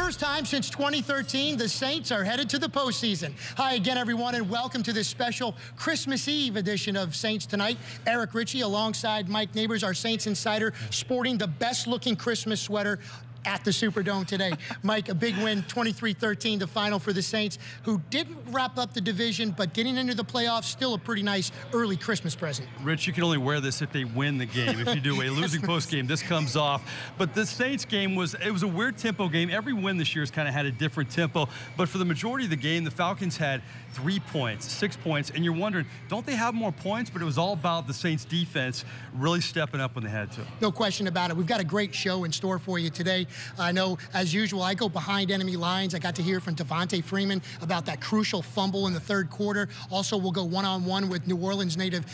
first time since 2013, the Saints are headed to the postseason. Hi again, everyone, and welcome to this special Christmas Eve edition of Saints Tonight. Eric Ritchie alongside Mike Neighbors, our Saints insider, sporting the best-looking Christmas sweater at the Superdome today. Mike, a big win, 23-13, the final for the Saints, who didn't wrap up the division, but getting into the playoffs, still a pretty nice early Christmas present. Rich, you can only wear this if they win the game. If you do a losing post game, this comes off. But the Saints game was a weird tempo game. Every win this year has kind of had a different tempo. But for the majority of the game, the Falcons had 3 points, 6 points, and you're wondering, don't they have more points? But it was all about the Saints defense really stepping up when they had to. No question about it. We've got a great show in store for you today. I know, as usual, I go behind enemy lines. I got to hear from Devonta Freeman about that crucial fumble in the third quarter. Also, we'll go one-on-one with New Orleans native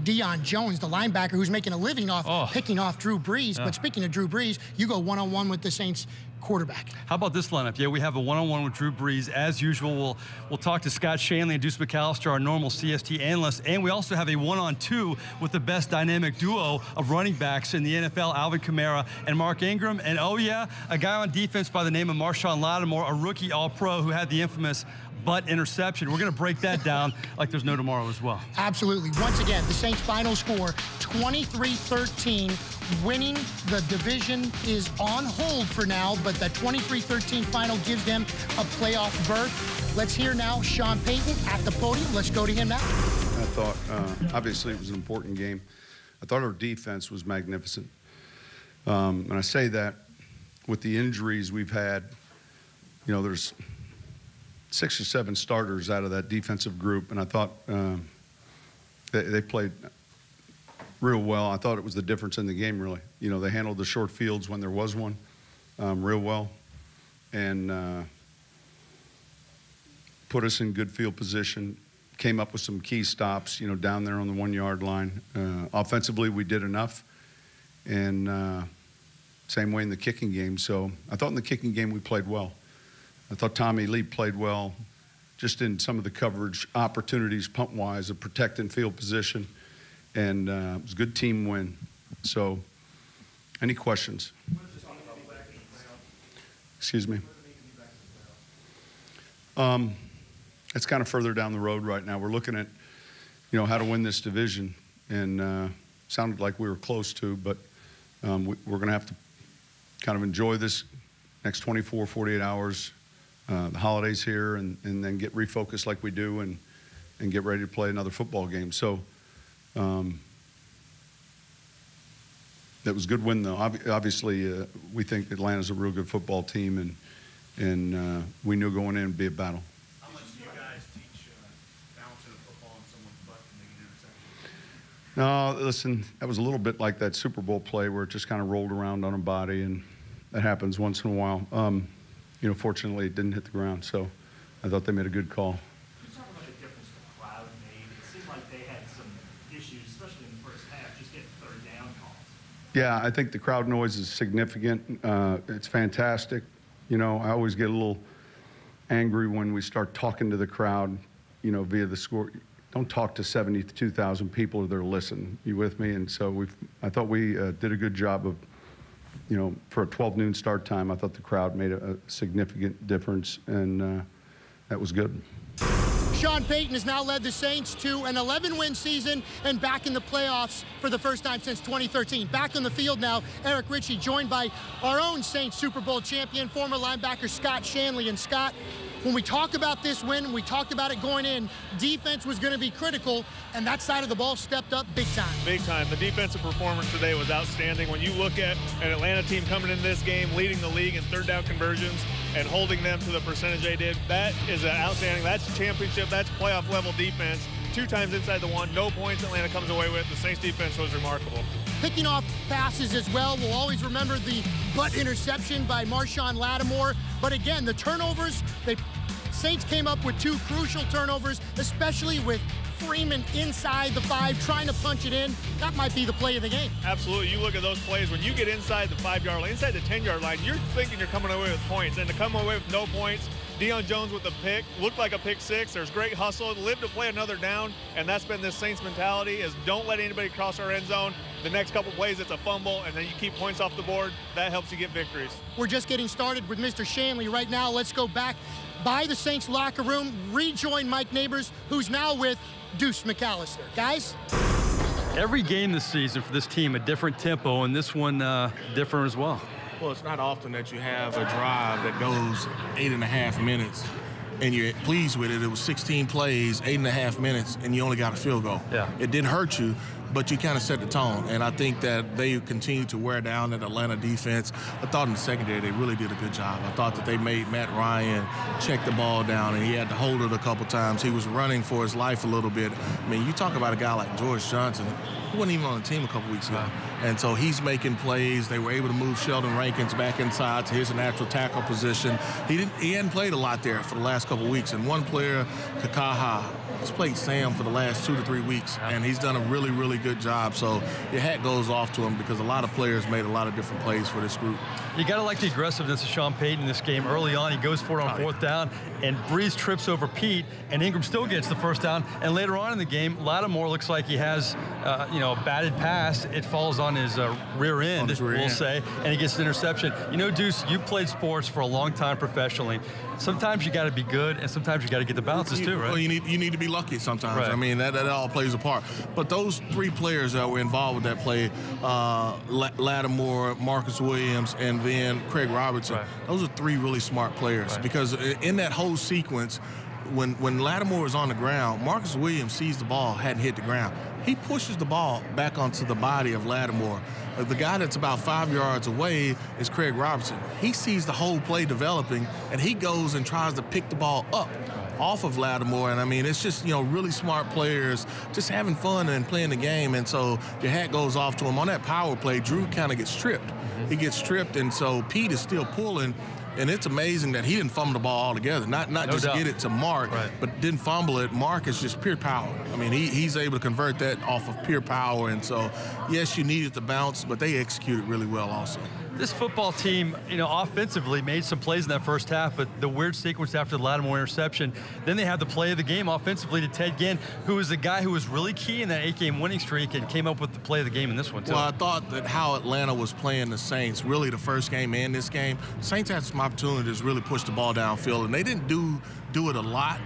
Dion Jones, the linebacker who's making a living off picking off Drew Brees. But speaking of Drew Brees, you go one-on-one with the Saints quarterback. How about this lineup? Yeah, we have a one-on-one with Drew Brees. As usual, we'll talk to Scott Shanley and Deuce McAllister, our normal CST analysts, and we also have a one-on-two with the best dynamic duo of running backs in the NFL, Alvin Kamara and Mark Ingram. And oh yeah, a guy on defense by the name of Marshawn Lattimore, a rookie All-Pro who had the infamous butt interception. We're going to break that down like there's no tomorrow as well. Absolutely. Once again, the Saints' final score, 23-13. Winning the division is on hold for now, but that 23-13 final gives them a playoff berth. Let's hear now Sean Payton at the podium. Let's go to him now. I thought, obviously, it was an important game. I thought our defense was magnificent. And I say that with the injuries we've had, you know, there's 6 or 7 starters out of that defensive group, and I thought they played real well. I thought it was the difference in the game, really. You know, they handled the short fields when there was one real well, and put us in good field position, came up with some key stops, you know, down there on the 1-yard line. Offensively, we did enough, and same way in the kicking game. So I thought in the kicking game we played well. I thought Tommy Lee played well just in some of the coverage opportunities, punt-wise, of protecting field position. And it was a good team win. So, any questions? Excuse me? It's kind of further down the road right now. We're looking at, you know, how to win this division. And sounded like we were close to, but we're going to have to kind of enjoy this next 24, 48 hours. The holidays here, and then get refocused like we do, and get ready to play another football game. So that was a good win, though. Obviously, we think Atlanta's a real good football team, and we knew going in it'd be a battle. How much do you guys teach balancing a football and someone's butt and making an interception? No, listen, that was a little bit like that Super Bowl play where it just kind of rolled around on a body, and that happens once in a while. You know, fortunately, it didn't hit the ground, so I thought they made a good call. Can you talk about the difference the crowd made? It seemed like they had some issues, especially in the first half, just getting third down calls. Yeah, I think the crowd noise is significant. It's fantastic. You know, I always get a little angry when we start talking to the crowd, you know, via the score. Don't talk to 72,000 people that are listening. You with me? And so I thought we did a good job of, you know, for a 12 noon start time, I thought the crowd made a significant difference, and that was good. Sean Payton has now led the Saints to an 11-win season and back in the playoffs for the first time since 2013. Back on the field now, Eric Ritchie, joined by our own Saints Super Bowl champion, former linebacker Scott Shanley. And Scott, when we talk about this win, we talked about it going in, defense was going to be critical, and that side of the ball stepped up big time. Big time. The defensive performance today was outstanding. When you look at an Atlanta team coming in this game, leading the league in third down conversions and holding them to the percentage they did, that is outstanding. That's championship, that's playoff level defense. 2 times inside the 1, no points Atlanta comes away with. The Saints defense was remarkable. Picking off passes as well. We'll always remember the butt interception by Marshawn Lattimore. But again, the turnovers, Saints came up with 2 crucial turnovers, especially with Freeman inside the 5, trying to punch it in. That might be the play of the game. Absolutely. You look at those plays, when you get inside the 5-yard line, inside the 10-yard line, you're thinking you're coming away with points. And to come away with no points, Dion Jones with the pick, looked like a pick six. There's great hustle, live to play another down, and that's been this Saints mentality is don't let anybody cross our end zone. The next couple plays, it's a fumble, and then you keep points off the board. That helps you get victories. We're just getting started with Mr. Shanley right now. Let's go back by the Saints locker room, rejoin Mike Neighbors, who's now with Deuce McAllister. Guys? Every game this season for this team, a different tempo, and this one different as well. Well, it's not often that you have a drive that goes 8.5 minutes and you're pleased with it. It was 16 plays, 8.5 minutes, and you only got a field goal. Yeah. It didn't hurt you, but you kind of set the tone. And I think that they continue to wear down that Atlanta defense. I thought in the secondary they really did a good job. I thought that they made Matt Ryan check the ball down, and he had to hold it a couple times. He was running for his life a little bit. I mean, you talk about a guy like George Johnson. He wasn't even on the team a couple weeks ago. And so he's making plays. They were able to move Sheldon Rankins back inside to his natural tackle position. He hadn't played a lot there for the last couple weeks. And one player, Kakaha, he's played Sam for the last 2 to 3 weeks, and he's done a really, really good job. So your hat goes off to him because a lot of players made a lot of different plays for this group. You got to like the aggressiveness of Sean Payton in this game. Early on, he goes for it on fourth down, and Brees trips over Pete, and Ingram still gets the first down. And later on in the game, Lattimore looks like he has, a batted pass. It falls on his rear end, we'll say, and he gets an interception. You know, Deuce, you played sports for a long time professionally. Sometimes you got to be good, and sometimes you got to get the bounces too, right? Well, you need to be lucky sometimes. Right. I mean, that all plays a part. But those 3 players that were involved with that play, Lattimore, Marcus Williams, and then Craig Robertson, those are 3 really smart players. Because in that whole sequence, when Lattimore is on the ground, Marcus Williams sees the ball, hadn't hit the ground. He pushes the ball back onto the body of Lattimore. The guy that's about 5 yards away is Craig Robertson. He sees the whole play developing, and he goes and tries to pick the ball up off of Lattimore. And, I mean, it's just, really smart players just having fun and playing the game. And so your hat goes off to him. On that power play, Drew kind of gets stripped. He gets stripped, and so Pete is still pulling. And it's amazing that he didn't fumble the ball altogether. Not just get it to Mark, but didn't fumble it. Mark is just pure power. I mean, he's able to convert that off of pure power. And so, yes, you needed the bounce, but they executed really well also. This football team, offensively made some plays in that first half, but the weird sequence after the Lattimore interception, then they had the play of the game offensively to Ted Ginn, who was the guy who was really key in that 8-game winning streak and came up with the play of the game in this one, too. Well, I thought that how Atlanta was playing the Saints, really the first game and this game, Saints had some opportunities to really push the ball downfield, and they didn't do it a lot.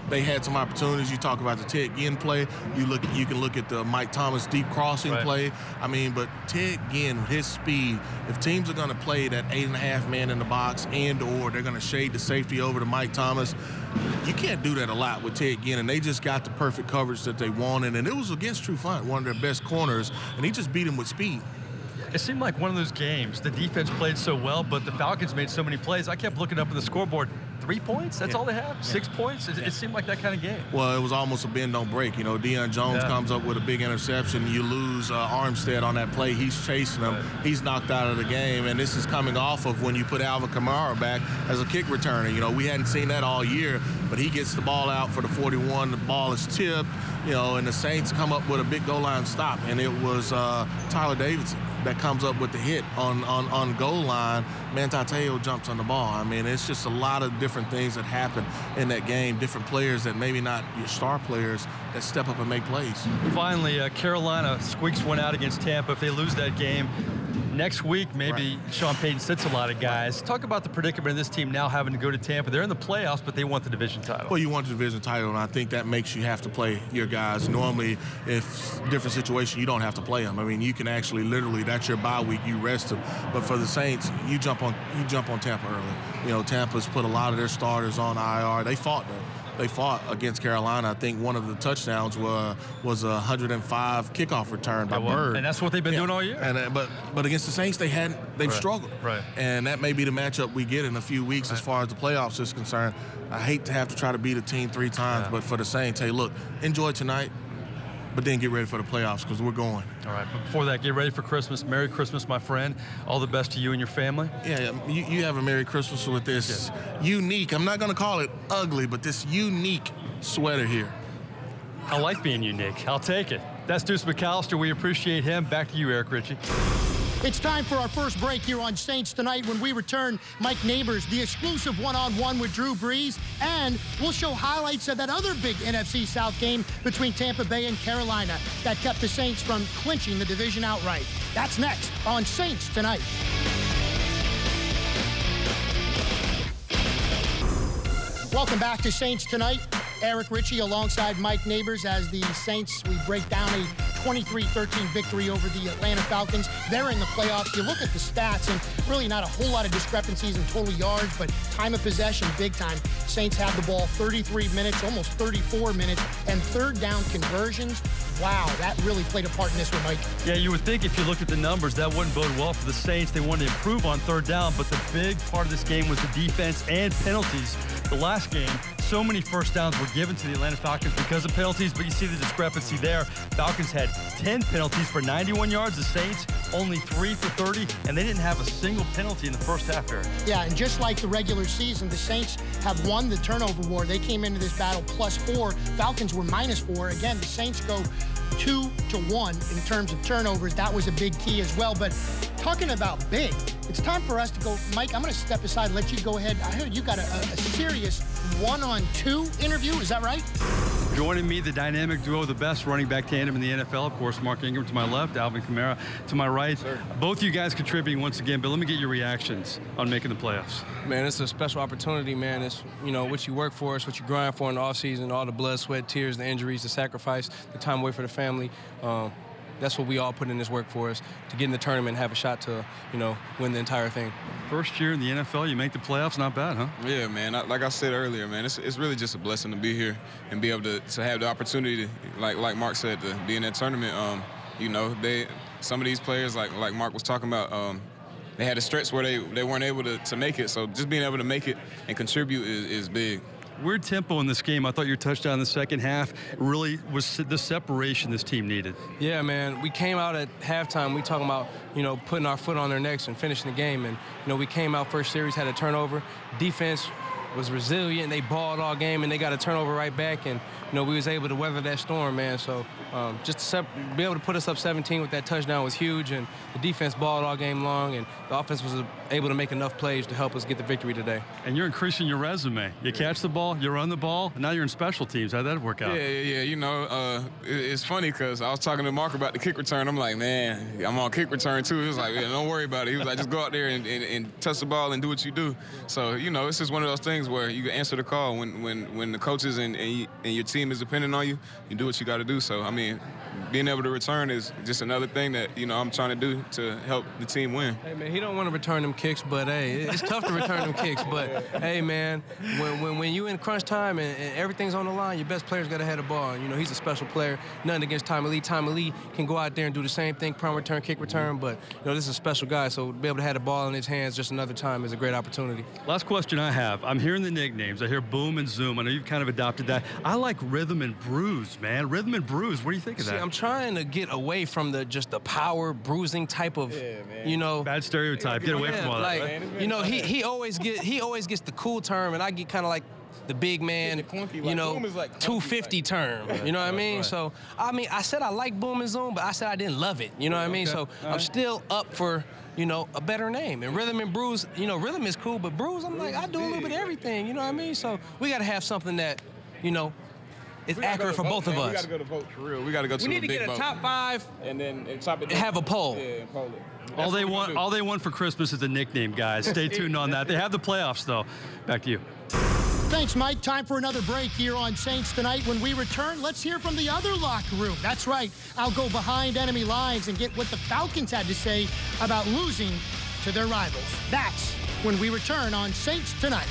They had some opportunities. You talk about the Ted Ginn play. You can look at the Mike Thomas deep crossing play. I mean, but Ted Ginn, with his speed, if teams are going to play that 8.5 man in the box or they're going to shade the safety over to Mike Thomas, you can't do that a lot with Ted Ginn, and they just got the perfect coverage that they wanted, and it was against Trufant, one of their best corners, and he just beat him with speed. It seemed like one of those games. The defense played so well, but the Falcons made so many plays. I kept looking up at the scoreboard. 3 points? That's all they have? 6 points? It seemed like that kind of game. Well, it was almost a bend, don't break. Dion Jones comes up with a big interception. You lose Armstead on that play. He's chasing him. He's knocked out of the game, and this is coming off of when you put Alvin Kamara back as a kick returner. We hadn't seen that all year, but he gets the ball out for the 41. The ball is tipped, and the Saints come up with a big goal line stop, and it was Tyler Davidson that comes up with the hit on goal line. Manti Te'o jumps on the ball. I mean, it's just a lot of different things that happen in that game, different players that maybe not your star players that step up and make plays. Finally, Carolina squeaks one out against Tampa. If they lose that game, next week, maybe Sean Payton sits a lot of guys. Talk about the predicament of this team now having to go to Tampa. They're in the playoffs, but they want the division title. Well, you want the division title, and I think that makes you have to play your guys. Normally, if different situation, you don't have to play them. I mean, you can actually literally, that's your bye week, you rest them. But for the Saints, you jump on Tampa early. Tampa's put a lot of their starters on IR. They fought them. They fought against Carolina. I think one of the touchdowns was a 105 kickoff return by Bird. And that's what they've been doing all year. And but against the Saints, they've struggled. Right. And that may be the matchup we get in a few weeks as far as the playoffs is concerned. I hate to have to try to beat a team 3 times, but for the Saints, hey, look, enjoy tonight, but then get ready for the playoffs because we're going. All right, but before that, get ready for Christmas. Merry Christmas, my friend. All the best to you and your family. Yeah, you have a Merry Christmas with this unique, I'm not going to call it ugly, but this unique sweater here. I like being unique. I'll take it. That's Deuce McAllister. We appreciate him. Back to you, Eric Ritchie. It's time for our first break here on Saints Tonight. When we return, Mike Neighbors, the exclusive one-on-one with Drew Brees, and we'll show highlights of that other big NFC South game between Tampa Bay and Carolina that kept the Saints from clinching the division outright. That's next on Saints Tonight. Welcome back to Saints Tonight. Eric Ritchie alongside Mike Neighbors as the Saints, we break down a 23-13 victory over the Atlanta Falcons. They're in the playoffs. You look at the stats, and really not a whole lot of discrepancies in total yards, but time of possession, big time. Saints had the ball 33 minutes, almost 34 minutes, and third down conversions. Wow, that really played a part in this one, Mike. Yeah, you would think if you looked at the numbers, that wouldn't bode well for the Saints. They wanted to improve on third down, but the big part of this game was the defense and penalties. The last game, so many first downs were given to the Atlanta Falcons because of penalties, but you see the discrepancy there. Falcons had 10 penalties for 91 yards. The Saints only 3 for 30, and they didn't have a single penalty in the first half, Eric. Yeah, and just like the regular season, the Saints have won the turnover war. They came into this battle +4. Falcons were -4. Again, the Saints go 2-1 in terms of turnovers. That was a big key as well. But talking about big, it's time for us to go. Mike, I'm going to step aside and let you go ahead. I heard you got a serious one-on-two interview. Is that right? Joining me, the dynamic duo, the best running back tandem in the NFL, of course, Mark Ingram to my left, Alvin Kamara to my right. Sir. Both of you guys contributing once again, but let me get your reactions on making the playoffs. Man, it's a special opportunity, man. It's, you know, what you work for, it's what you grind for in the offseason, all the blood, sweat, tears, the injuries, the sacrifice, the time away for the family. That's what we all put in this work for us, to get in the tournament and have a shot to, you know, win the entire thing. First year in the NFL, you make the playoffs, not bad, huh? Yeah, man. Like I said earlier, man, it's really just a blessing to be here and be able to have the opportunity, like Mark said, to be in that tournament. You know, some of these players, like Mark was talking about, they had a stretch where they weren't able to make it. So just being able to make it and contribute is big. Weird tempo in this game. I thought your touchdown in the second half really was the separation this team needed. Yeah, man. We came out at halftime. We talking about, you know, putting our foot on their necks and finishing the game. And, you know, we came out first series, had a turnover. Defense was resilient. They balled all game, and they got a turnover right back. And, you know, we was able to weather that storm, man. So just to be able to put us up 17 with that touchdown was huge. And the defense balled all game long, and the offense was able to make enough plays to help us get the victory today. And you're increasing your resume. You catch the ball, you run the ball, and now you're in special teams. How'd that work out? Yeah. You know, it's funny because I was talking to Mark about the kick return. I'm like, man, I'm on kick return too. He was like, yeah, don't worry about it. He was like, just go out there and touch the ball and do what you do. So, you know, it's just one of those things where you answer the call when the coaches and your team is depending on you. You do what you got to do. So, I mean, being able to return is just another thing that, you know, I'm trying to do to help the team win. Hey, man, he don't want to return them kicks, but, hey, it's tough to return them kicks. But, hey, man, when you in crunch time and everything's on the line, your best player's got to head the ball. You know, he's a special player. Nothing against Tommy Lee. Tommy Lee can go out there and do the same thing, punt return, kick return. But, you know, this is a special guy, so to be able to have the ball in his hands just another time is a great opportunity. Last question I have. I'm hearing the nicknames. I hear Boom and Zoom. I know you've kind of adopted that. I like Rhythm and Bruise, man. Rhythm and Bruise. What do you think of that? See, I'm trying to get away from just the power bruising type of, you know. Bad stereotype. Get away from all that. Like, you know, he always gets the cool term, and I get kind of like the big man, clunky, you know, like 250 term. You know what I mean? Right. So, I mean, I said I like Boom and Zoom, but I said I didn't love it. You know what I mean? So I'm still up for, you know, a better name. And Rhythm and Bruise, you know, Rhythm is cool, but Bruise, I'm like, I do a little bit of everything. You know what I mean? So we got to have something that, you know, it's accurate for both of us. We got to go to vote for real. We got to go to We need to get a top 5 and then have a poll. Yeah, and poll it. All they want for Christmas is a nickname, guys. Stay tuned on that. They have the playoffs, though. Back to you. Thanks, Mike. Time for another break here on Saints Tonight. When we return, let's hear from the other locker room. That's right. I'll go behind enemy lines and get what the Falcons had to say about losing to their rivals. That's when we return on Saints Tonight.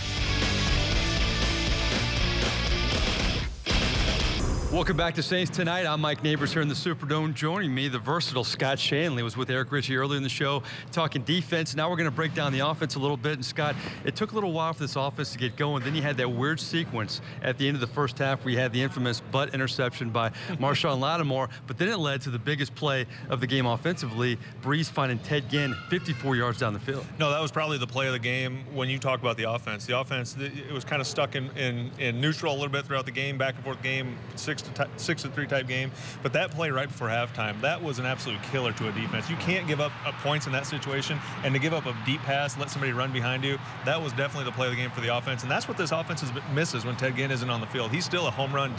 Welcome back to Saints Tonight. I'm Mike Neighbors here in the Superdome. Joining me, the versatile Scott Shanley was with Eric Ritchie earlier in the show talking defense. Now we're going to break down the offense a little bit. And Scott, it took a little while for this offense to get going. Then you had that weird sequence at the end of the first half. We had the infamous butt interception by Marshawn Lattimore, but then it led to the biggest play of the game offensively, Brees finding Ted Ginn 54 yards down the field. No, that was probably the play of the game when you talk about the offense. The offense, it was kind of stuck in neutral a little bit throughout the game, back and forth game, 6 6-3 type game. But that play right before halftime, that was an absolute killer to a defense. You can't give up points in that situation, and to give up a deep pass, let somebody run behind you, that was definitely the play of the game for the offense. And that's what this offense misses when Ted Ginn isn't on the field. He's still a home run,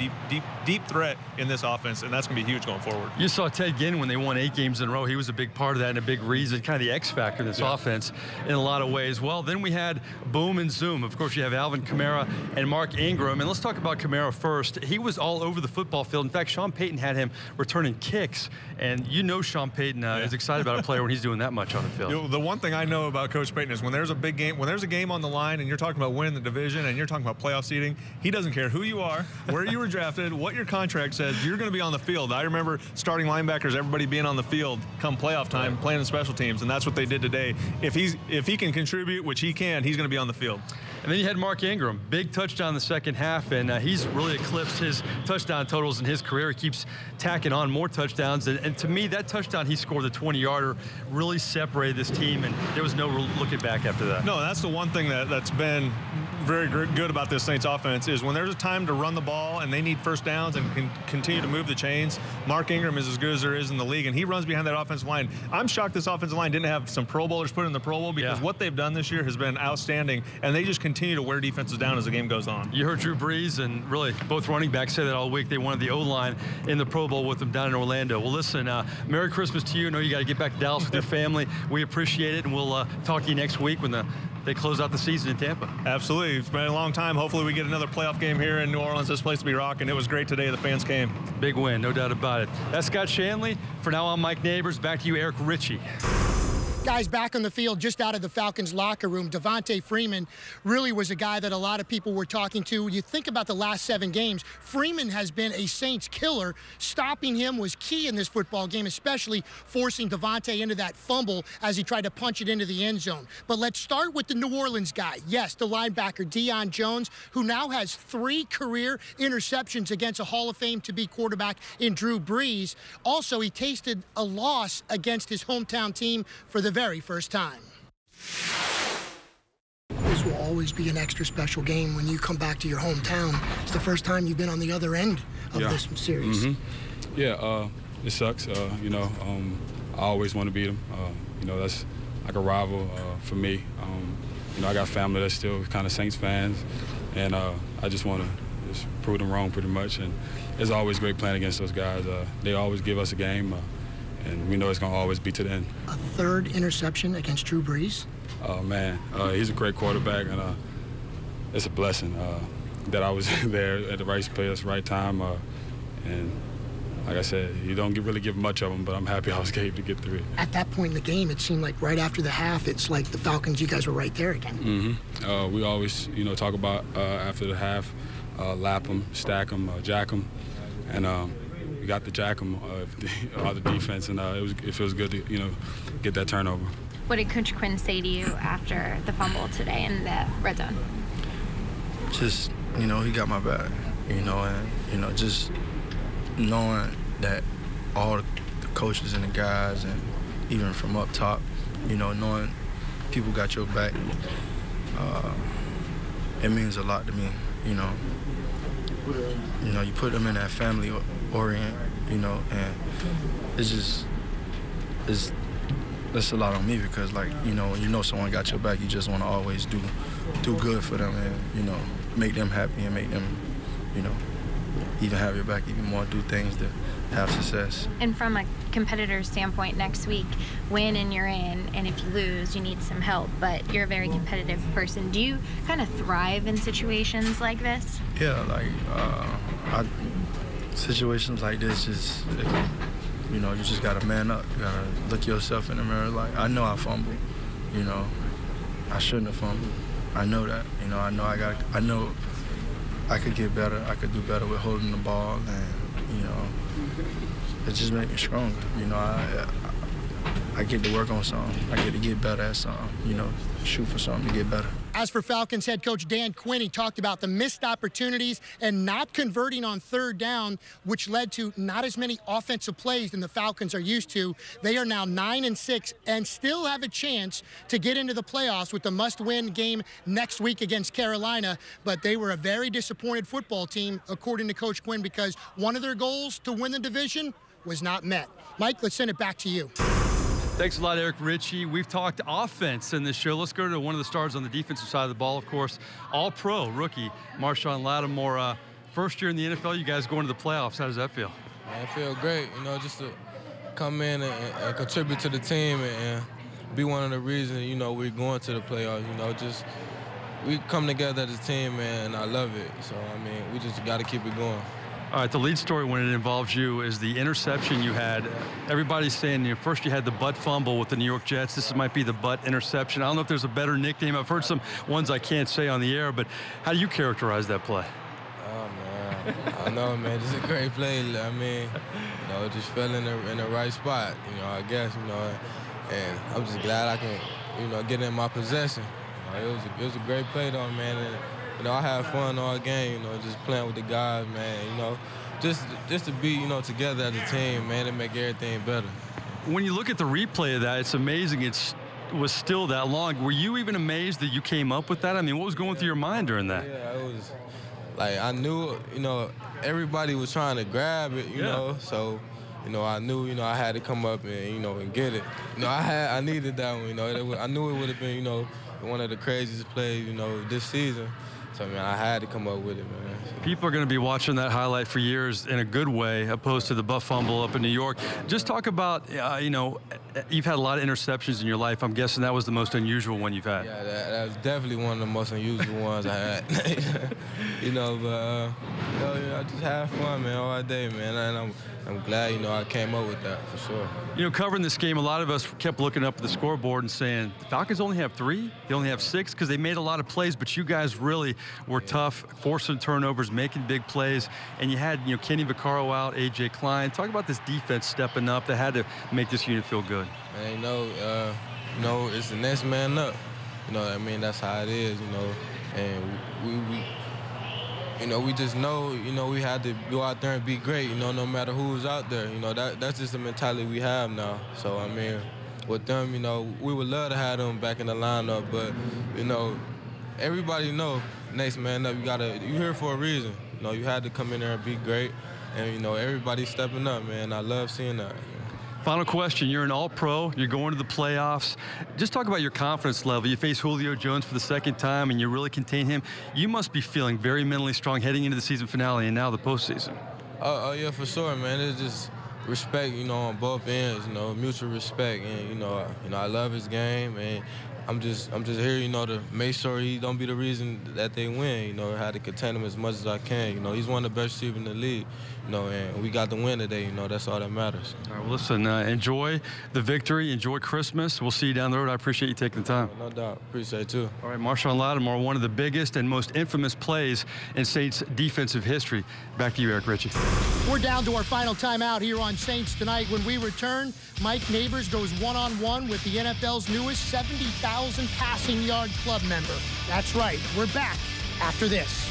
deep threat in this offense, and that's going to be huge going forward. You saw Ted Ginn when they won 8 games in a row. He was a big part of that and a big reason, kind of the X factor in this offense in a lot of ways. Well, then we had boom and zoom. Of course, you have Alvin Kamara and Mark Ingram. And let's talk about Kamara first. He was all over the football field. In fact, Sean Payton had him returning kicks. And you know Sean Payton is excited about a player when he's doing that much on the field. You know, the one thing I know about Coach Payton is when there's a big game, when there's a game on the line and you're talking about winning the division and you're talking about playoff seeding, he doesn't care who you are, where you were drafted, what your contract says, you're going to be on the field. I remember starting linebackers, everybody being on the field come playoff time, playing in special teams, and that's what they did today. If he can contribute, which he can, he's going to be on the field. And then you had Mark Ingram, big touchdown in the second half, and he's really eclipsed his touchdown totals in his career. He keeps tacking on more touchdowns, and to me, that touchdown he scored, the 20-yarder, really separated this team, and there was no looking back after that. No, that's the one thing that's been very good about this Saints offense is when there's a time to run the ball and they need first downs and can continue to move the chains, Mark Ingram is as good as there is in the league, and he runs behind that offensive line. I'm shocked this offensive line didn't have some Pro Bowlers put in the Pro Bowl because what they've done this year has been outstanding, and they just continue to wear defenses down as the game goes on. You heard Drew Brees and really both running backs say that all week. They wanted the O-line in the Pro Bowl with them down in Orlando. Well, listen, Merry Christmas to you. I know you got to get back to Dallas with your family. We appreciate it, and we'll talk to you next week when they close out the season in Tampa. Absolutely. It's been a long time. Hopefully we get another playoff game here in New Orleans. This place to be rocking. It was great today. The fans came. Big win, no doubt about it. That's Scott Shanley. For now, I'm Mike Neighbors. Back to you, Eric Ritchie. Guys, back on the field, just out of the Falcons locker room, Devonta Freeman really was a guy that a lot of people were talking to. You think about the last 7 games, Freeman has been a Saints killer. Stopping him was key in this football game, especially forcing Devonta into that fumble as he tried to punch it into the end zone. But let's start with the New Orleans guy. Yes, the linebacker, Dion Jones, who now has 3 career interceptions against a Hall of Fame to-be quarterback in Drew Brees. Also, he tasted a loss against his hometown team for the very first time. This will always be an extra special game when you come back to your hometown. It's the first time you've been on the other end of this series. Yeah, it sucks. You know, I always want to beat them. You know, that's like a rival for me. You know, I got family that's still kind of Saints fans, and I just want to just prove them wrong pretty much. And it's always great playing against those guys. They always give us a game. And we know it's going to always be to the end. A 3rd interception against Drew Brees? Oh, man. He's a great quarterback, and it's a blessing that I was there at the right place, right time. And like I said, you don't really give much of them, but I'm happy I was able to get through it. At that point in the game, it seemed like right after the half, it's like the Falcons, you guys were right there again. We always, you know, talk about after the half, lap them, stack them, jack them. And we got the jack them out the defense, and it feels good to, you know, get that turnover. What did Coach Quinn say to you after the fumble today in the red zone? Just, you know, he got my back, you know, and, you know, just knowing that all the coaches and the guys, and even from up top, you know, knowing people got your back, it means a lot to me, you know. You know, you put them in that family orient, you know, and it's a lot on me because, like, you know, when you know someone got your back, you just want to always do good for them and, you know, make them happy and make them, you know, even have your back even more, do things to have success. And from a competitor's standpoint, next week, win and you're in, and if you lose, you need some help, but you're a very competitive person. Do you kind of thrive in situations like this? Yeah, like, situations like this is, you know, you just got to man up. You got to look yourself in the mirror. Like, I know I fumbled, you know. I shouldn't have fumbled. I know that, you know. I know I could get better. I could do better with holding the ball, and, you know, it just made me stronger. You know, I get to work on something. I get to get better at something, you know, shoot for something to get better. As for Falcons head coach Dan Quinn, he talked about the missed opportunities and not converting on third down, which led to not as many offensive plays than the Falcons are used to. They are now 9-6 and still have a chance to get into the playoffs with the must-win game next week against Carolina. But they were a very disappointed football team, according to Coach Quinn, because one of their goals to win the division was not met. Mike, let's send it back to you. Thanks a lot, Eric Ritchie. We've talked offense in this show. Let's go to one of the stars on the defensive side of the ball, of course. All-Pro rookie Marshawn Lattimore. First year in the NFL, you guys going to the playoffs. How does that feel? Man, I feel great, just to come in and contribute to the team and be one of the reasons, we're going to the playoffs. We come together as a team, man, and I love it. So, we just got to keep it going. All right, the lead story when it involves you is the interception you had. Everybody's saying first you had the butt fumble with the New York Jets. This might be the butt interception. I don't know if there's a better nickname. I've heard some ones I can't say on the air, but how do you characterize that play? Oh, man. I know, man. This is a great play. Just fell in the right spot, I guess, and I'm just glad I can, get in my possession. It was a great play, though, man. And, I had fun all game, just playing with the guys, man, just to be, together as a team, man, and make everything better. When you look at the replay of that, it's amazing it was still that long. Were you even amazed that you came up with that? What was going through your mind during that? Yeah, it was, I knew, everybody was trying to grab it, so, I knew, I had to come up and, and get it. I needed that one, I knew it would have been, one of the craziest plays, this season. So, man, I had to come up with it, man. People are going to be watching that highlight for years in a good way, opposed to the butt fumble up in New York. Just talk about, you've had a lot of interceptions in your life. I'm guessing that was the most unusual one you've had. Yeah, that was definitely one of the most unusual ones I had. I just had fun, man, all day, man. And I'm glad, I came up with that for sure. Covering this game, a lot of us kept looking up at the scoreboard and saying, the Falcons only have 3? They only have 6? Because they made a lot of plays, but you guys really were tough, forcing turnovers, making big plays. And you had, Kenny Vaccaro out, A.J. Klein. Talk about this defense stepping up that had to make this unit feel good. Man, it's the next man up. That's how it is, And we just know, we had to go out there and be great, no matter who's out there. That's just the mentality we have now. So, with them, we would love to have them back in the lineup, but, everybody know, next man up, you're here for a reason. You had to come in there and be great, and, everybody's stepping up, man. I love seeing that. Final question, you're an All-Pro, you're going to the playoffs. Just talk about your confidence level. You face Julio Jones for the second time and you really contain him. You must be feeling very mentally strong heading into the season finale and now the postseason. Oh yeah, for sure, man. It's just respect, on both ends, mutual respect. And, I love his game, and I'm just here, to make sure he don't be the reason that they win. I had to contain him as much as I can. He's one of the best receivers in the league. And we got the win today. That's all that matters. All right, well, listen, enjoy the victory, enjoy Christmas. We'll see you down the road. I appreciate you taking the time. No doubt, appreciate it too. All right, Marshawn Lattimore, one of the biggest and most infamous plays in Saints defensive history. Back to you, Eric Ritchie. We're down to our final timeout here on Saints Tonight. When we return, Mike Neighbors goes one-on-one with the NFL's newest 70,000 passing yard club member. That's right, we're back after this.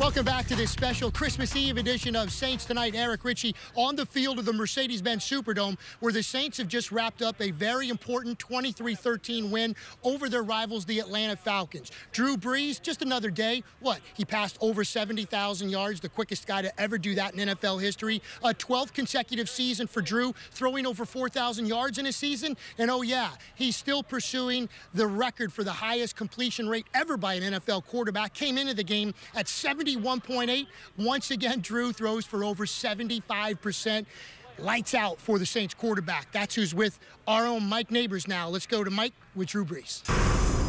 Welcome back to this special Christmas Eve edition of Saints Tonight. Eric Ritchie on the field of the Mercedes-Benz Superdome, where the Saints have just wrapped up a very important 23-13 win over their rivals, the Atlanta Falcons. Drew Brees, just another day. He passed over 70,000 yards, the quickest guy to ever do that in NFL history. A 12th consecutive season for Drew, throwing over 4,000 yards in a season. And oh yeah, he's still pursuing the record for the highest completion rate ever by an NFL quarterback. Came into the game at 71 61.8. Once again, Drew throws for over 75%. Lights out for the Saints quarterback. That's who's with our own Mike Neighbors now. Let's go to Mike with Drew Brees.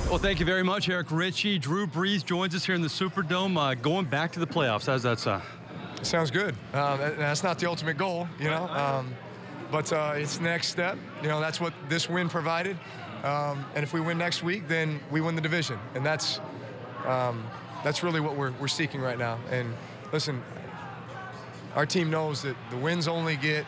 Well, thank you very much, Eric Ritchie. Drew Brees joins us here in the Superdome. Going back to the playoffs, how's that sound? Sounds good. That's not the ultimate goal, you know, but it's the next step. You know, that's what this win provided. And if we win next week, then we win the division. And that's really what we're seeking right now. And listen, our team knows that the wins only get,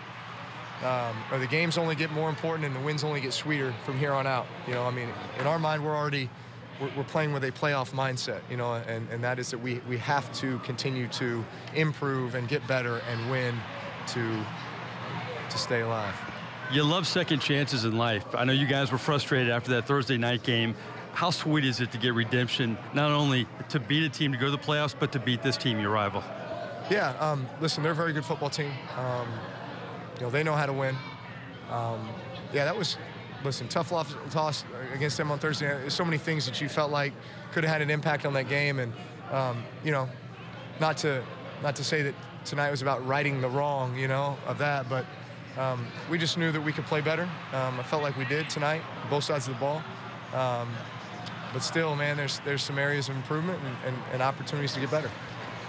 or the games only get more important and the wins only get sweeter from here on out. You know, I mean, in our mind, we're playing with a playoff mindset, you know, and that is that we have to continue to improve and get better and win to stay alive. You love second chances in life. I know you guys were frustrated after that Thursday night game. How sweet is it to get redemption, not only to beat a team to go to the playoffs, but to beat this team, your rival? Yeah, listen, they're a very good football team. You know, they know how to win. Yeah, that was, listen, tough loss against them on Thursday. There's so many things that you felt like could have had an impact on that game. And, you know, not to say that tonight was about righting the wrong, you know, of that, but we just knew that we could play better. I felt like we did tonight, both sides of the ball. But still, man, there's some areas of improvement and opportunities to get better.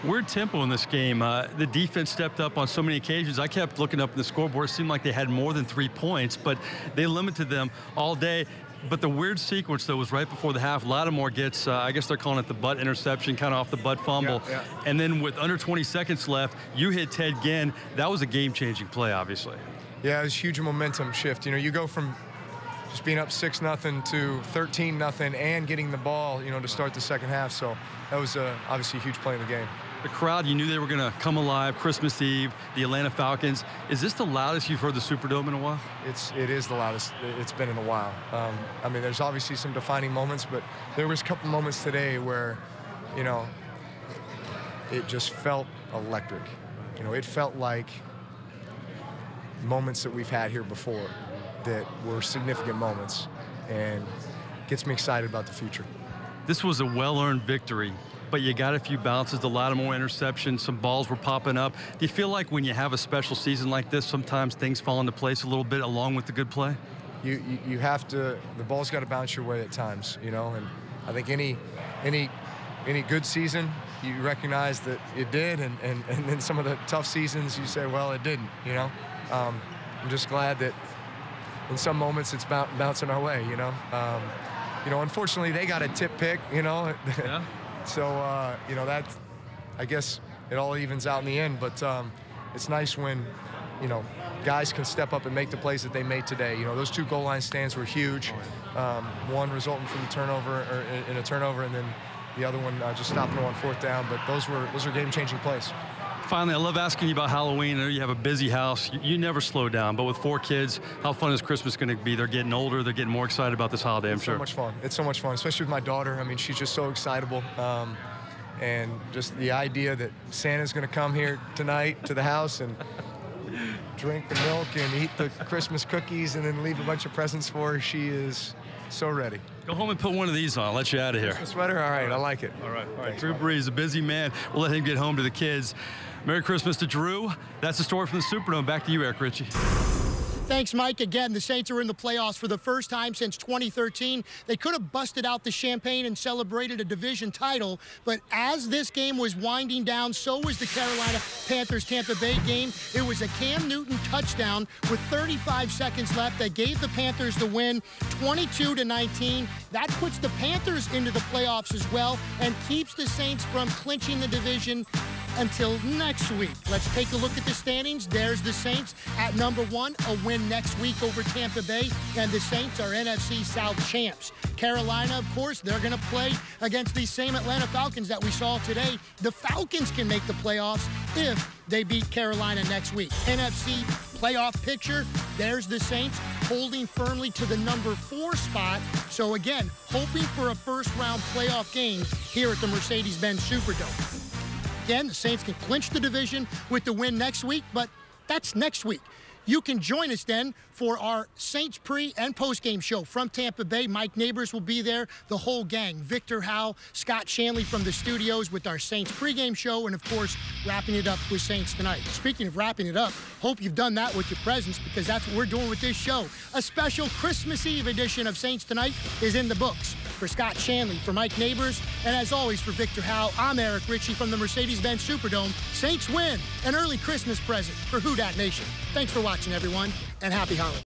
Weird tempo in this game. The defense stepped up on so many occasions. I kept looking up at the scoreboard. It seemed like they had more than 3 points, but they limited them all day. But the weird sequence, though, was right before the half. Lattimore gets, I guess they're calling it the butt interception, kind of off the butt fumble. Yeah. And then with under 20 seconds left, you hit Ted Ginn. That was a game-changing play, obviously. Yeah, it was a huge momentum shift. You know, you go from just being up 6-0 to 13-0 and getting the ball, you know, to start the second half. So that was obviously a huge play in the game. The crowd, you knew they were going to come alive. Christmas Eve, the Atlanta Falcons. Is this the loudest you've heard the Superdome in a while? It is the loudest it's been in a while. I mean, there's obviously some defining moments, but there was a couple moments today where, you know, it just felt electric. You know, it felt like moments that we've had here before that were significant moments, and gets me excited about the future. This was a well-earned victory, but you got a few bounces, the Lattimore interception, some balls were popping up. Do you feel like when you have a special season like this, sometimes things fall into place a little bit along with the good play? You have to, the ball's got to bounce your way at times, you know, and I think any good season, you recognize that it did, and then some of the tough seasons, you say, well, it didn't, you know. I'm just glad that in some moments it's bouncing our way, you know. You know, unfortunately, they got a tip pick, you know. Yeah. So, you know, that, I guess it all evens out in the end. But it's nice when, you know, guys can step up and make the plays that they made today. You know, those 2 goal line stands were huge. One resulting from the turnover, or in a turnover, and then the other one just stopping them on 4th down. But those are game-changing plays. Finally, I love asking you about Halloween. I know you have a busy house. You never slow down, but with 4 kids, how fun is Christmas going to be? They're getting older. They're getting more excited about this holiday, I'm sure. It's so much fun. It's so much fun, especially with my daughter. I mean, she's just so excitable. And just the idea that Santa's going to come here tonight to the house and drink the milk and eat the Christmas cookies and then leave a bunch of presents for her, she is so ready. Go home and put one of these on. I'll let you out of here. Christmas sweater? All right, I like it. All right. Thanks, Drew Brees, a busy man. We'll let him get home to the kids. Merry Christmas to Drew. That's the story from the Superdome. Back to you, Eric Ritchie. Thanks, Mike. Again, the Saints are in the playoffs for the first time since 2013. They could have busted out the champagne and celebrated a division title, but as this game was winding down, so was the Carolina Panthers-Tampa Bay game. It was a Cam Newton touchdown with 35 seconds left that gave the Panthers the win, 22-19. That puts the Panthers into the playoffs as well and keeps the Saints from clinching the division until next week. Let's take a look at the standings. There's the Saints at number 1, a win next week over Tampa Bay, and the Saints are NFC South champs. Carolina, of course, they're going to play against these same Atlanta Falcons that we saw today. The Falcons can make the playoffs if they beat Carolina next week. NFC playoff picture, there's the Saints holding firmly to the number 4 spot. So again, hoping for a first-round playoff game here at the Mercedes-Benz Superdome. Again, the Saints can clinch the division with the win next week, but that's next week. You can join us then for our Saints pre- and post-game show from Tampa Bay. Mike Neighbors will be there, the whole gang. Victor Howell, Scott Shanley from the studios with our Saints pregame show, and, of course, wrapping it up with Saints Tonight. Speaking of wrapping it up, hope you've done that with your presents, because that's what we're doing with this show. A special Christmas Eve edition of Saints Tonight is in the books. For Scott Shanley, for Mike Neighbors, and as always for Victor Howell, I'm Eric Ritchie from the Mercedes-Benz Superdome. Saints win, an early Christmas present for Who Dat Nation. Thanks for watching, everyone, and happy holidays.